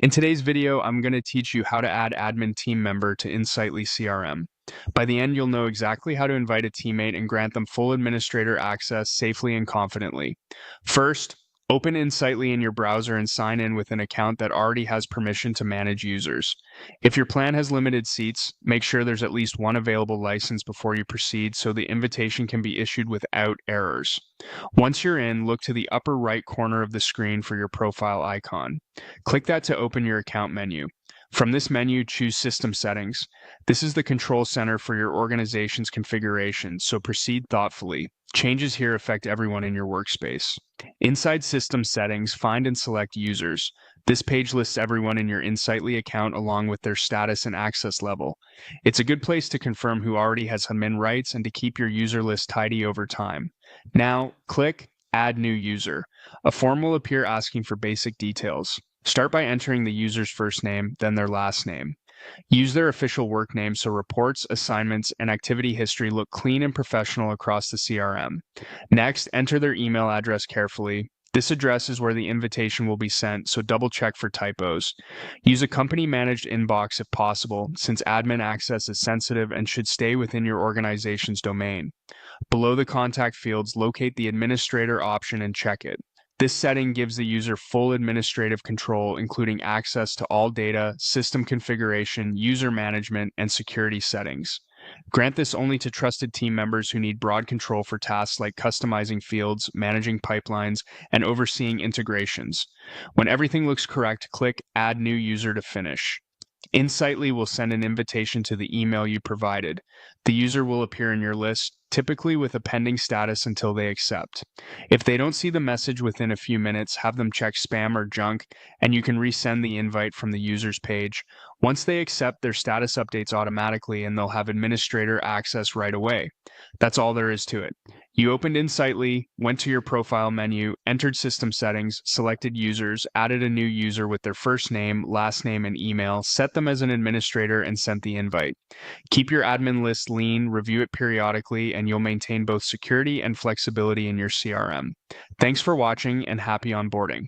In today's video, I'm going to teach you how to add admin team member to Insightly CRM. By the end, you'll know exactly how to invite a teammate and grant them full administrator access safely and confidently. First, open Insightly in your browser and sign in with an account that already has permission to manage users. If your plan has limited seats, make sure there's at least one available license before you proceed so the invitation can be issued without errors. Once you're in, look to the upper right corner of the screen for your profile icon. Click that to open your account menu. From this menu, choose System Settings. This is the control center for your organization's configuration, so proceed thoughtfully. Changes here affect everyone in your workspace. Inside System Settings, find and select Users. This page lists everyone in your Insightly account along with their status and access level. It's a good place to confirm who already has admin rights and to keep your user list tidy over time. Now, click Add New User. A form will appear asking for basic details. Start by entering the user's first name, then their last name. Use their official work name so reports, assignments, and activity history look clean and professional across the CRM. Next, enter their email address carefully. This address is where the invitation will be sent, so double check for typos. Use a company-managed inbox if possible, since admin access is sensitive and should stay within your organization's domain. Below the contact fields, locate the administrator option and check it. This setting gives the user full administrative control, including access to all data, system configuration, user management, and security settings. Grant this only to trusted team members who need broad control for tasks like customizing fields, managing pipelines, and overseeing integrations. When everything looks correct, click Add New User to finish. Insightly will send an invitation to the email you provided. The user will appear in your list, typically with a pending status until they accept. If they don't see the message within a few minutes, have them check spam or junk, and you can resend the invite from the user's page. Once they accept, their status updates automatically and they'll have administrator access right away. That's all there is to it. You opened Insightly, went to your profile menu, entered system settings, selected users, added a new user with their first name, last name, and email, set them as an administrator, and sent the invite. Keep your admin list lean, review it periodically, and you'll maintain both security and flexibility in your CRM. Thanks for watching and happy onboarding.